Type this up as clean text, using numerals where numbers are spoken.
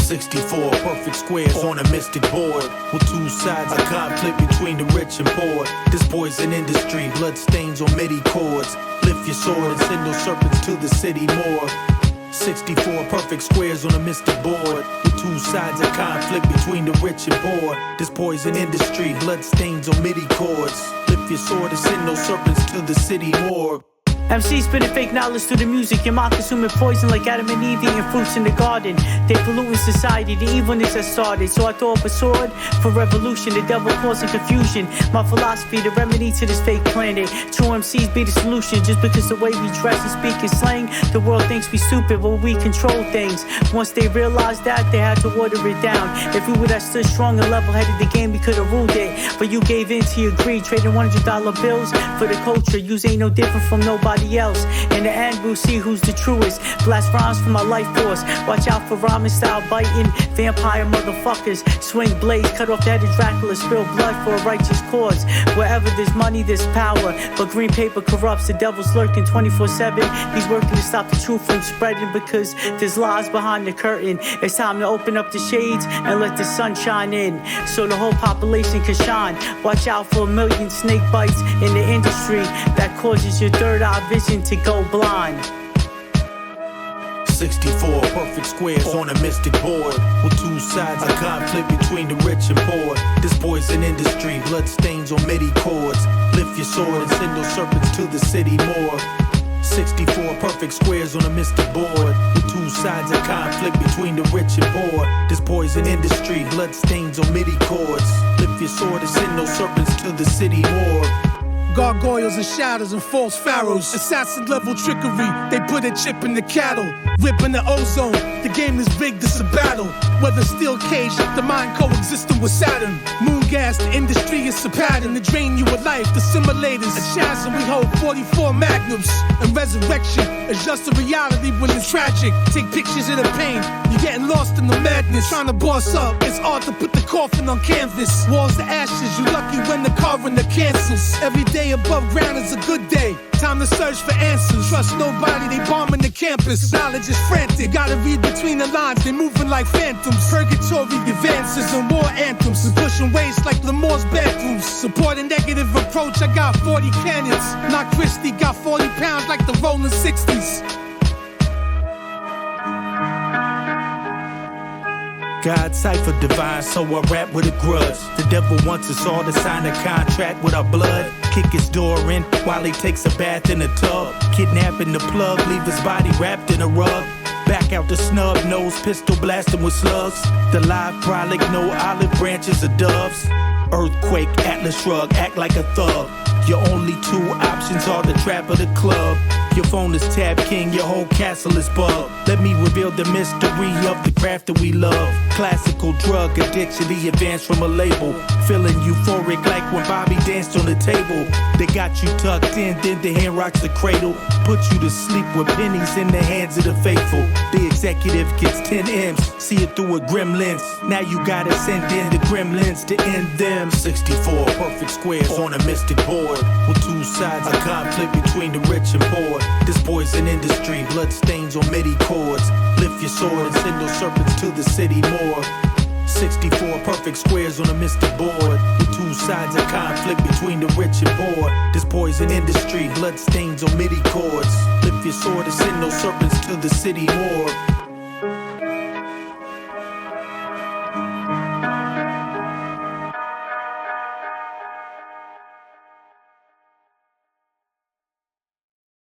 64 perfect squares on a mystic board, with two sides of conflict between the rich and poor. This poison industry, blood stains on MIDI chords. Lift your sword and send those serpents to the city morgue. 64 perfect squares on a mystic board, with two sides of conflict between the rich and poor. This poison industry, blood stains on MIDI chords. Lift your sword and send those serpents to the city morgue. MC spinning fake knowledge through the music. Your mind consuming poison like Adam and Eve eating fruits in the garden. They polluting society, the evilness has started. So I throw up a sword for revolution, the devil causing confusion. My philosophy, the remedy to this fake planet. True MCs be the solution. Just because the way we dress and speak and slang, the world thinks we stupid, but we control things. Once they realized that, they had to water it down. If we would have stood strong and level-headed the game, we could have ruled it. But you gave in to your greed, trading $100 bills for the culture. Yous ain't no different from nobody else. In the end, we'll see who's the truest. Blast rhymes from my life force. Watch out for rhyming style biting vampire motherfuckers. Swing blades, cut off the head of Dracula, spill blood for a righteous cause. Wherever there's money, there's power. But green paper corrupts, the devil's lurking 24/7. He's working to stop the truth from spreading because there's lies behind the curtain. It's time to open up the shades and let the sun shine in, so the whole population can shine. Watch out for a million snake bites in the industry that causes your third eye vision to go blind. 64 perfect squares on a mystic board, with two sides of conflict between the rich and poor. This poison industry, blood stains on MIDI chords. Lift your sword and send those serpents to the city morgue. 64 perfect squares on a mystic board, with two sides of conflict between the rich and poor. This poison industry, blood stains on MIDI chords. Lift your sword and send those serpents to the city morgue. Gargoyles and shadows and false pharaohs. Assassin level trickery, they put a chip in the cattle. Ripping the ozone, the game is big, this a battle. Whether steel cage, the mind coexisting with Saturn. Moon gas, the industry is a pattern to drain you with life. The simulators, a chasm, we hold 44 magnums. And resurrection is just a reality when it's tragic. Take pictures of the pain, you're getting lost in the madness. Trying to boss up, it's hard to put the coffin on canvas. Walls to ashes, you lucky when the coroner cancels. Every day above ground is a good day. Time to search for answers. Trust nobody, they bombing the campus. Knowledge is frantic, gotta read between the lines. They moving like phantoms. Purgatory advances and war anthems. And pushing waste like Lamore's bathrooms. Support a negative approach, I got 40 cannons. Not Christie, got 40 pounds like the rolling 60s. God cipher divine, so I rap with a grudge. The devil wants us all to sign a contract with our blood. Kick his door in while he takes a bath in a tub. Kidnapping the plug, leave his body wrapped in a rug. Back out the snub nose, pistol blasting with slugs. The live prolic, no olive branches or doves. Earthquake, Atlas shrug, act like a thug. Your only two options are the trap or the club. Your phone is tab king, your whole castle is bug. Let me reveal the mystery of the craft that we love. Classical drug addiction, the advance from a label. Feeling euphoric like when Bobby danced on the table. They got you tucked in, then the hand rocks the cradle. Put you to sleep with pennies in the hands of the faithful. The executive gets 10 M's, see it through a grim lens. Now you gotta send in the gremlins to end them. 64 perfect squares on a mystic board, with two sides of conflict between the rich and poor. This poison industry, blood stains on MIDI chords. Lift your sword and send those serpents to the city morgue. 64 perfect squares on a mystic board, with two sides of conflict between the rich and poor. This poison industry, blood stains on MIDI chords. Lift your sword and send those serpents to the city morgue.